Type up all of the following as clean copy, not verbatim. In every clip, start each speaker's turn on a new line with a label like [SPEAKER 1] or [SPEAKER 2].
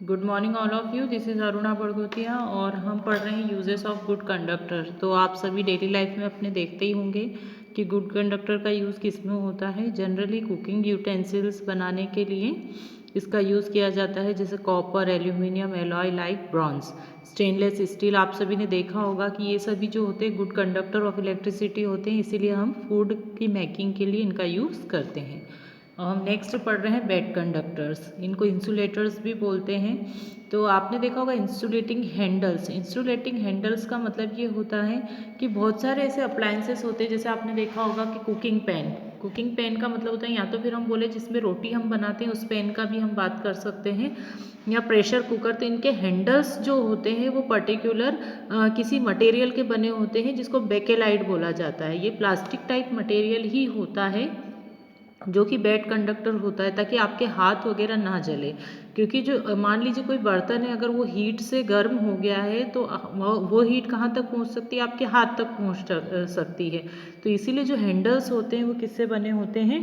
[SPEAKER 1] Good morning all of you, this is Aruna Badgotiya और हम पढ़ रहे हैं यूजेस ऑफ गुड कंडक्टर। तो आप सभी डेली लाइफ में अपने देखते ही होंगे कि गुड कंडक्टर का यूज़ किस में होता है। जनरली कुकिंग यूटेंसिल्स बनाने के लिए इसका यूज़ किया जाता है, जैसे copper, aluminium, alloy like bronze, stainless steel. आप सभी ने देखा होगा कि ये सभी जो होते हैं गुड कंडक्टर ऑफ इलेक्ट्रिसिटी होते हैं, इसीलिए हम फूड की मेकिंग के लिए इनका यूज़ करते हैं। हम नेक्स्ट पढ़ रहे हैं बेड कंडक्टर्स, इनको इंसुलेटर्स भी बोलते हैं। तो आपने देखा होगा इंसुलेटिंग हैंडल्स। इंसुलेटिंग हैंडल्स का मतलब ये होता है कि बहुत सारे ऐसे अप्लायंसेस होते हैं, जैसे आपने देखा होगा कि कुकिंग पैन। कुकिंग पैन का मतलब होता है, या तो फिर हम बोले जिसमें रोटी हम बनाते हैं उस पैन का भी हम बात कर सकते हैं, या प्रेशर कुकर। तो इनके हैंडल्स जो होते हैं वो पर्टिकुलर किसी मटेरियल के बने होते हैं, जिसको बेकेलाइट बोला जाता है। ये प्लास्टिक टाइप मटेरियल ही होता है जो कि बेड कंडक्टर होता है, ताकि आपके हाथ वगैरह ना जले। क्योंकि जो मान लीजिए कोई बर्तन है, अगर वो हीट से गर्म हो गया है तो वो हीट कहाँ तक पहुँच सकती है, आपके हाथ तक पहुँच सकती है। तो इसीलिए जो हैंडल्स होते हैं वो किससे बने होते हैं,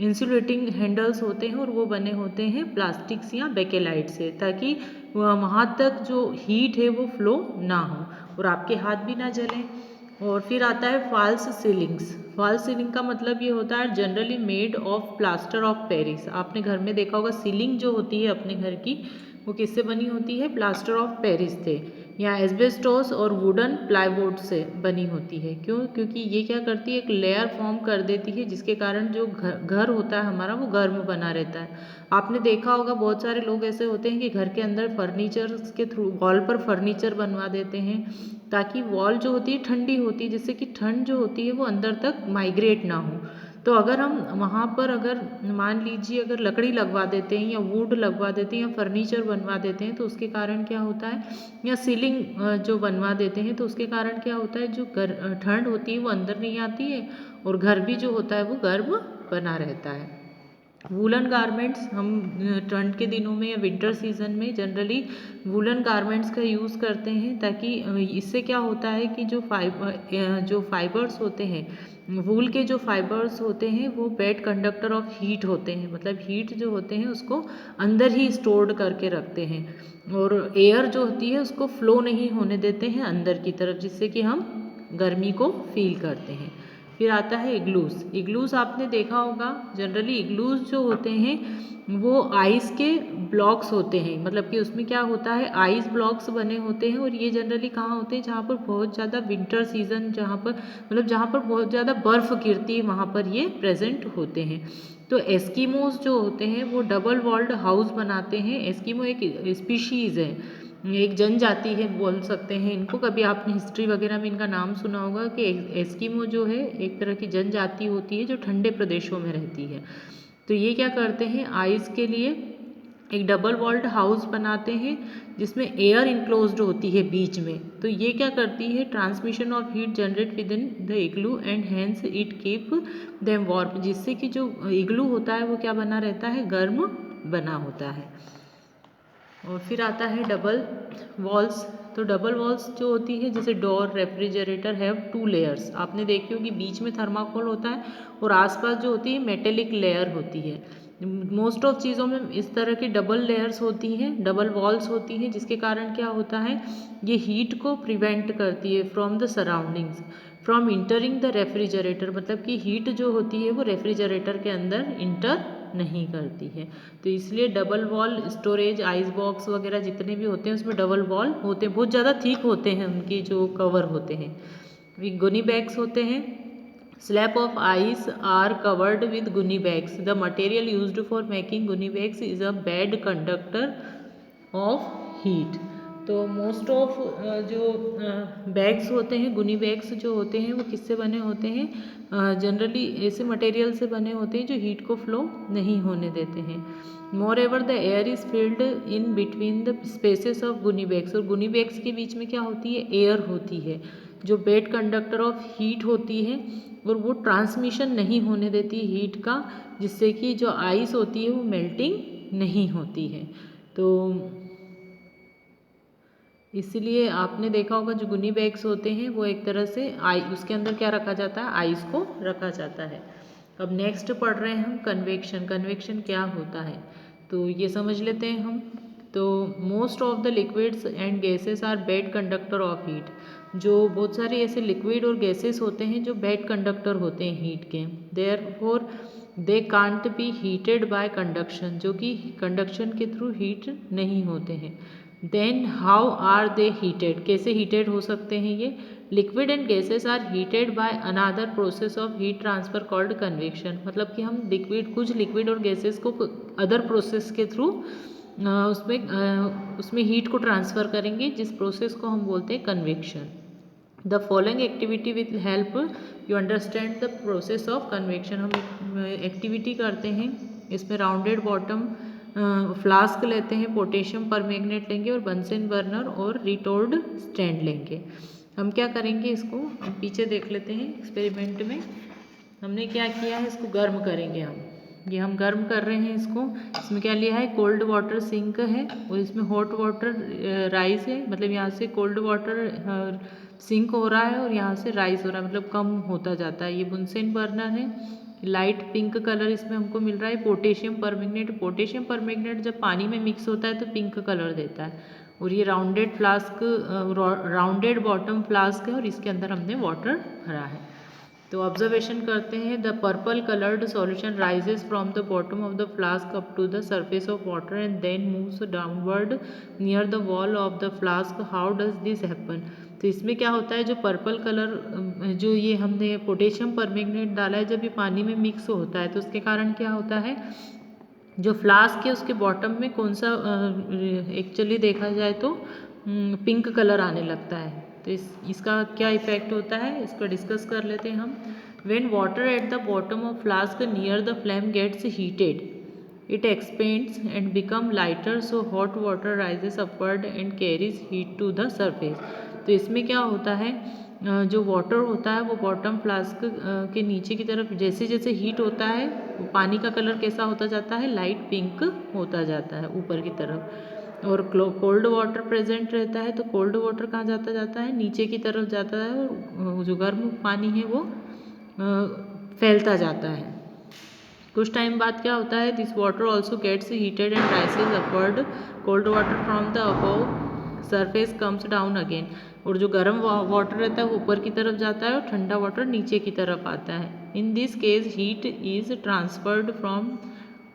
[SPEAKER 1] इंसुलेटिंग हैंडल्स होते हैं, और वो बने होते हैं प्लास्टिक्स या बेकेलाइट से, ताकि वहाँ तक जो हीट है वो फ्लो ना हो और आपके हाथ भी ना जलें। और फिर आता है फॉल्स सीलिंग्स। फॉल्स सीलिंग का मतलब ये होता है generally made of plaster of Paris. आपने घर में देखा होगा सीलिंग जो होती है अपने घर की, वो किससे बनी होती है, प्लास्टर ऑफ पेरिस से या एस्बेस्टोस और वुडन प्लाईवुड से बनी होती है। क्यों? क्योंकि ये क्या करती है, एक लेयर फॉर्म कर देती है, जिसके कारण जो घर होता है हमारा वो गर्म बना रहता है। आपने देखा होगा बहुत सारे लोग ऐसे होते हैं कि घर के अंदर फर्नीचर के थ्रू वॉल पर फर्नीचर बनवा देते हैं, ताकि वॉल जो होती है ठंडी होती है, जिससे कि ठंड जो होती है वो अंदर तक माइग्रेट ना हो। तो अगर हम वहाँ पर अगर मान लीजिए अगर लकड़ी लगवा देते हैं या वुड लगवा देते हैं या फर्नीचर बनवा देते हैं, तो उसके कारण क्या होता है, या सीलिंग जो बनवा देते हैं, तो उसके कारण क्या होता है, जो ठंड होती है वो अंदर नहीं आती है और घर भी जो होता है वो गर्म बना रहता है। वूलन गारमेंट्स, हम ठंड के दिनों में या विंटर सीजन में जनरली वूलन गारमेंट्स का यूज़ करते हैं, ताकि इससे क्या होता है कि जो फाइबर्स होते हैं, वूल के जो फाइबर्स होते हैं वो बेड कंडक्टर ऑफ हीट होते हैं। मतलब हीट जो होते हैं उसको अंदर ही स्टोर्ड करके रखते हैं, और एयर जो होती है उसको फ्लो नहीं होने देते हैं अंदर की तरफ, जिससे कि हम गर्मी को फील करते हैं। फिर आता है इग्लूस। इग्लूस आपने देखा होगा, जनरली इग्लूस जो होते हैं वो आइस के ब्लॉक्स होते हैं। मतलब कि उसमें क्या होता है, आइस ब्लॉक्स बने होते हैं, और ये जनरली कहाँ होते हैं, जहाँ पर बहुत ज़्यादा विंटर सीजन, जहाँ पर मतलब जहाँ पर बहुत ज़्यादा बर्फ़ गिरती है वहाँ पर ये प्रेजेंट होते हैं। तो एस्कीमोज जो होते हैं वो डबल वॉल्ड हाउस बनाते हैं। एस्कीमो एक स्पीशीज़ है, एक जनजाति है बोल सकते हैं इनको। कभी आपने हिस्ट्री वगैरह में इनका नाम सुना होगा कि एस्कीमो जो है एक तरह की जनजाति होती है जो ठंडे प्रदेशों में रहती है। तो ये क्या करते हैं, आइस के लिए एक डबल वॉल्ड हाउस बनाते हैं, जिसमें एयर इनक्लोज्ड होती है बीच में। तो ये क्या करती है, transmission of heat generate with in the igloo and hence it keep them warm, जिससे कि जो इग्लू होता है वो क्या बना रहता है, गर्म बना होता है। और फिर आता है डबल वॉल्स। तो डबल वॉल्स जो होती है, जैसे डोर, रेफ्रिजरेटर हैव 2 लेयर्स। आपने देखी होगी बीच में थर्माकोल होता है और आसपास जो होती है मेटेलिक लेयर होती है। मोस्ट ऑफ चीज़ों में इस तरह की डबल लेयर्स होती हैं, डबल वॉल्स होती हैं, जिसके कारण क्या होता है, ये हीट को प्रिवेंट करती है from the surroundings from entering the refrigerator. मतलब कि हीट जो होती है वो रेफ्रिजरेटर के अंदर इंटर नहीं करती है। तो इसलिए double wall storage, ice box वगैरह जितने भी होते हैं उसमें डबल वॉल होते हैं, बहुत ज़्यादा थिक होते हैं उनकी जो कवर होते हैं। गुनी बैग्स होते हैं। Slab of ice are covered with gunny bags. The material used for making gunny bags is a bad conductor of heat. तो मोस्ट ऑफ जो बैग्स होते हैं, गुनी बैग्स जो होते हैं वो किससे बने होते हैं, जनरली ऐसे मटेरियल से बने होते हैं जो हीट को फ्लो नहीं होने देते हैं। Moreover the air is filled in between the spaces of gunny bags. और गुनी बैग्स के बीच में क्या होती है, एयर होती है जो बेड कंडक्टर ऑफ हीट होती है, और वो ट्रांसमिशन नहीं होने देती हीट का, जिससे कि जो आइस होती है वो मेल्टिंग नहीं होती है। तो इसलिए आपने देखा होगा जो गुनी बैग्स होते हैं वो एक तरह से उसके अंदर क्या रखा जाता है, आइस को रखा जाता है। अब नेक्स्ट पढ़ रहे हैं हम कन्वेक्शन। कन्वेक्शन क्या होता है, तो ये समझ लेते हैं हम। तो most of the liquids and gases are bad conductor of heat. जो बहुत सारे ऐसे लिक्विड और गैसेस होते हैं जो बैड कंडक्टर होते हैं हीट के, therefore they can't be heated by conduction, जो कि कंडक्शन के थ्रू हीट नहीं होते हैं। Then how are they heated, कैसे हीटेड हो सकते हैं ये? Liquid and gases are heated by another process of heat transfer called convection. मतलब कि हम कुछ लिक्विड और गैसेस को अदर प्रोसेस के थ्रू उसमें हीट को ट्रांसफ़र करेंगे, जिस प्रोसेस को हम बोलते हैं convection. The following activity will help you understand the process of convection. हम एक्टिविटी करते हैं, इसमें राउंडेड बॉटम फ्लास्क लेते हैं, पोटेशियम परमैंगनेट लेंगे और बंसन बर्नर और रिटोर्ड स्टैंड लेंगे। हम क्या करेंगे, इसको हम पीछे देख लेते हैं एक्सपेरिमेंट में हमने क्या किया है। इसको गर्म करेंगे ये हम गर्म कर रहे हैं इसको। इसमें क्या लिया है, कोल्ड वाटर सिंक है और इसमें हॉट वाटर राइस है। मतलब यहाँ से कोल्ड वाटर सिंक हो रहा है और यहाँ से राइस हो रहा है, मतलब कम होता जाता है। ये बुनसेन बर्नर है, लाइट पिंक कलर इसमें हमको मिल रहा है। पोटेशियम परमैंगनेट, पोटेशियम परमैंगनेट जब पानी में मिक्स होता है तो पिंक कलर देता है। और ये rounded flask, rounded bottom flask है और इसके अंदर हमने वाटर भरा है। तो ऑब्जर्वेशन करते हैं, the purple coloured solution rises from the bottom of the flask up to the surface of water and then moves downward near the wall of the flask. How does this happen? तो इसमें क्या होता है, जो purple colour जो ये हमने potassium permanganate डाला है, जब ये पानी में मिक्स होता है तो उसके कारण क्या होता है, जो फ्लास्क है उसके बॉटम में कौन सा एक्चुअली देखा जाए तो पिंक कलर आने लगता है। तो इसका क्या इफेक्ट होता है, इसको डिस्कस कर लेते हैं हम। When water at the bottom of flask near the flame gets heated, it expands and become lighter, so hot water rises upward and carries heat to the surface. तो इसमें क्या होता है, जो वाटर होता है वो बॉटम फ्लास्क के नीचे की तरफ जैसे जैसे हीट होता है, पानी का कलर कैसा होता जाता है, लाइट पिंक होता जाता है ऊपर की तरफ। और कोल्ड वाटर प्रेजेंट रहता है, तो कोल्ड वाटर कहाँ जाता जाता है, नीचे की तरफ जाता है, और जो गर्म पानी है वो फैलता जाता है। कुछ टाइम बाद क्या होता है, this water also gets heated and rises upward, cold water from the above surface comes down again. और जो गर्म वाटर रहता है वो ऊपर की तरफ जाता है और ठंडा वाटर नीचे की तरफ आता है। In this case heat is transferred from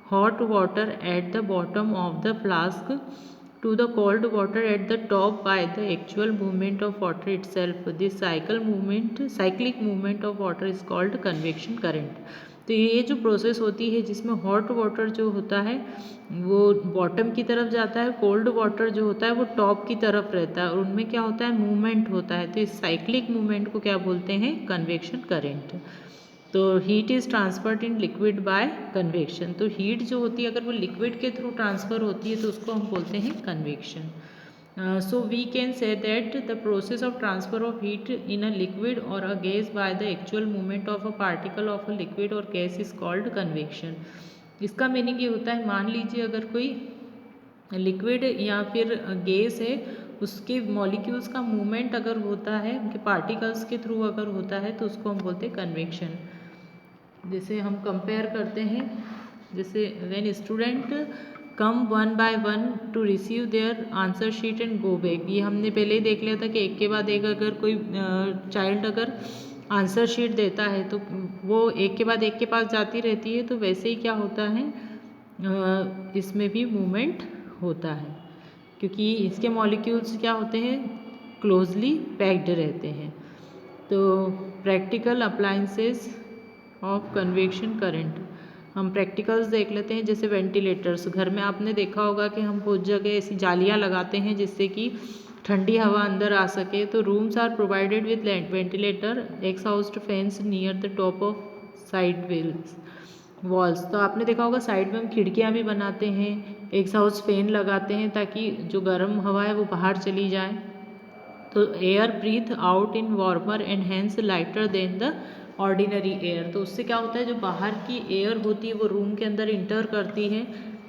[SPEAKER 1] hot water at the bottom of the flask to the cold water at the top by the actual movement of water itself. This cyclic movement of water is called convection current. तो ये जो process होती है जिसमें hot water जो होता है वो बॉटम की तरफ जाता है, कोल्ड वाटर जो होता है वो टॉप की तरफ रहता है और उनमें क्या होता है, मूवमेंट होता है। तो इस साइक्लिक मूवमेंट को क्या बोलते हैं, कन्वेक्शन करेंट। तो heat is transferred in liquid bye convection. तो हीट जो होती है अगर वो लिक्विड के थ्रू ट्रांसफ़र होती है तो उसको हम बोलते हैं convection. So we can say that the process of transfer of heat in a liquid or a gas by the actual movement of a particle of a liquid or gas is called convection. इसका meaning ये होता है, मान लीजिए अगर कोई liquid या फिर गैस है, उसके मॉलिक्यूल्स का मूवमेंट अगर होता है, उनके पार्टिकल्स के थ्रू अगर होता है तो उसको हम बोलते हैं कन्वेक्शन। जैसे हम कंपेयर करते हैं, जैसे when student come one by one two receive there answer sheet and go back. ये हमने पहले ही देख लिया था कि एक के बाद एक अगर कोई चाइल्ड अगर आंसर शीट देता है तो वो एक के बाद एक के पास जाती रहती है। तो वैसे ही क्या होता है, इसमें भी मूवमेंट होता है क्योंकि इसके मॉलिक्यूल्स क्या होते हैं, क्लोजली पैक्ड रहते हैं। तो practical appliances of convection current, हम प्रैक्टिकल्स देख लेते हैं। जैसे वेंटिलेटर्स, घर में आपने देखा होगा कि हम बहुत जगह ऐसी जालियाँ लगाते हैं जिससे कि ठंडी हवा अंदर आ सके। तो rooms are provided with ventilator, exhausted fans near the top of side walls. तो आपने देखा होगा साइड में हम खिड़कियाँ भी बनाते हैं, एक्सहाउस्ट फैन लगाते हैं ताकि जो गर्म हवा है वो बाहर चली जाए। तो air breathe out in warmer and hence lighter than the ordinary air. तो उससे क्या होता है, जो बाहर की एयर होती है वो रूम के अंदर इंटर करती है।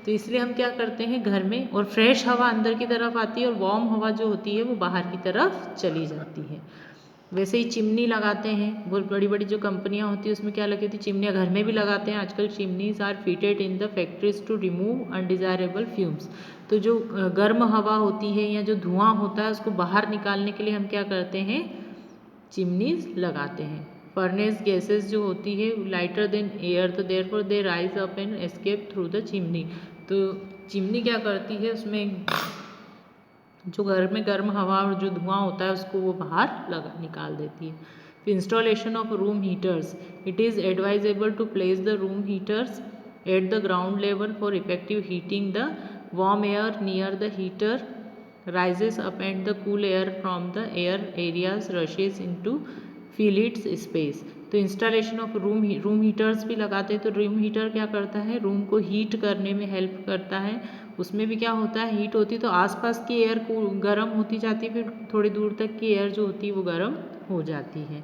[SPEAKER 1] तो इसलिए हम क्या करते हैं घर में, और फ्रेश हवा अंदर की तरफ आती है और वार्म हवा जो होती है वो बाहर की तरफ चली जाती है। वैसे ही चिमनी लगाते हैं, बहुत बड़ी बड़ी जो कंपनियां होती है उसमें क्या लगी होती है, चिमनियाँ घर में भी लगाते हैं आजकल। Chimneys are fitted in the factories to remove undesirable fumes. तो जो गर्म हवा होती है या जो धुआं होता है उसको बाहर निकालने के लिए हम क्या करते हैं, चिमनीज लगाते हैं। फर्नेस गैसेस जो होती है लाइटर देन एयर, तो therefore they rise up and escape through the chimney. तो चिमनी क्या करती है, उसमें जो घर में गर्म हवा और जो धुआं होता है उसको वो बाहर निकाल देती है। फिर installation of room heaters, it is advisable to place the room heaters at the ground level for effective heating the warm air near the heater rises up and the cool air from the air areas rushes into fill its space। तो installation of room heaters भी लगाते हैं। तो room heater क्या करता है, room को heat करने में हेल्प करता है। उसमें भी क्या होता है, हीट होती है तो आसपास की एयर को गर्म होती जाती है, फिर थोड़ी दूर तक की एयर जो होती है वो गर्म हो जाती है।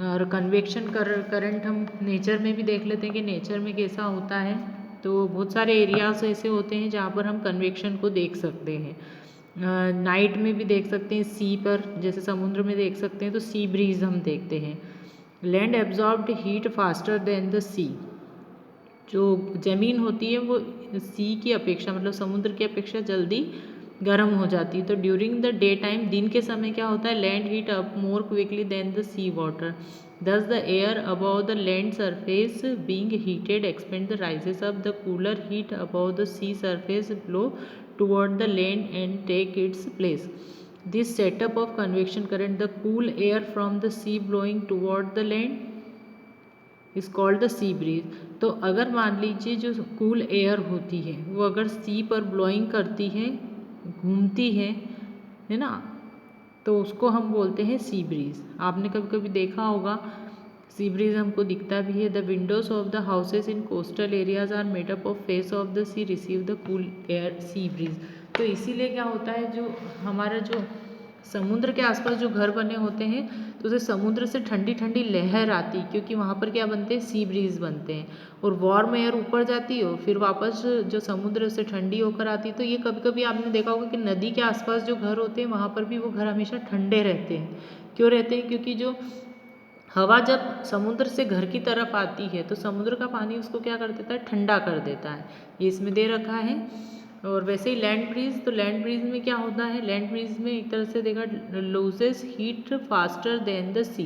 [SPEAKER 1] और कन्वेक्शन करंट हम नेचर में भी देख लेते हैं कि नेचर में कैसा होता है। तो बहुत सारे एरियाज ऐसे होते हैं जहाँ पर हम कन्वेक्शन को देख सकते हैं। नाइट में भी देख सकते हैं, सी पर जैसे समुद्र में देख सकते हैं तो सी ब्रीज हम देखते हैं। Land absorbed heat faster than the sea, जो ज़मीन होती है वो सी की अपेक्षा मतलब समुद्र की अपेक्षा जल्दी गर्म हो जाती है। तो ड्यूरिंग द डे टाइम, दिन के समय क्या होता है, land heat up more quickly than the sea water, thus the air above the land surface being heated expand the rises up the cooler heat above the sea surface blow toward the land and take its place। This setup of convection current, the cool air from the sea blowing toward the land is called the sea breeze। तो अगर मान लीजिए जो cool air होती है वो अगर सी पर ब्लोइंग करती है, घूमती है ना, तो उसको हम बोलते हैं सी ब्रीज। आपने कभी कभी देखा होगा सी ब्रीज हमको दिखता भी है। The windows of the houses in coastal areas are made up of face of the sea receive the cool air sea breeze. तो इसीलिए क्या होता है, जो हमारा जो समुद्र के आसपास जो घर बने होते हैं तो उसे समुद्र से ठंडी ठंडी लहर आती, क्योंकि वहाँ पर क्या बनते हैं, सी ब्रीज बनते हैं और वार्म एयर ऊपर जाती है और फिर वापस जो समुद्र से ठंडी होकर आती। तो ये कभी कभी आपने देखा होगा कि नदी के आसपास जो घर होते हैं वहाँ पर भी वो घर हमेशा ठंडे रहते हैं। क्यों रहते हैं, क्योंकि जो हवा जब समुद्र से घर की तरफ आती है तो समुद्र का पानी उसको क्या कर देता है, ठंडा कर देता है। ये इसमें दे रखा है। और वैसे ही लैंड ब्रीज, तो लैंड ब्रीज में क्या होता है, लैंड ब्रीज में एक तरह से देखा loses heat faster than the sea.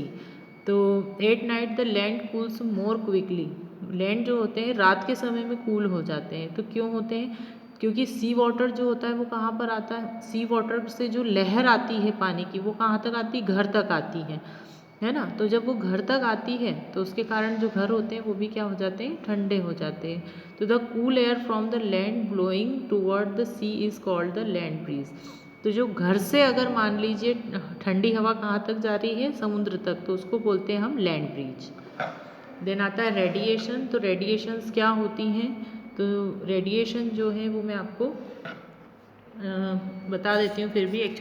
[SPEAKER 1] तो at night the land cools more quickly, land जो होते हैं रात के समय में कूल हो जाते हैं। तो क्यों होते हैं, क्योंकि सी वाटर जो होता है वो कहाँ पर आता है, सी वाटर से जो लहर आती है पानी की वो कहाँ तक आती है, घर तक आती है ना। तो जब वो घर तक आती है तो उसके कारण जो घर होते हैं वो भी क्या हो जाते हैं, ठंडे हो जाते हैं। तो the cool air from the land blowing toward the sea is called the land breeze. तो जो घर से अगर मान लीजिए ठंडी हवा कहाँ तक जा रही है, समुद्र तक, तो उसको बोलते हैं हम लैंड ब्रीज। देन आता है रेडिएशन। तो रेडिएशंस क्या होती हैं, तो रेडिएशन जो है वो मैं आपको बता देती हूँ फिर भी।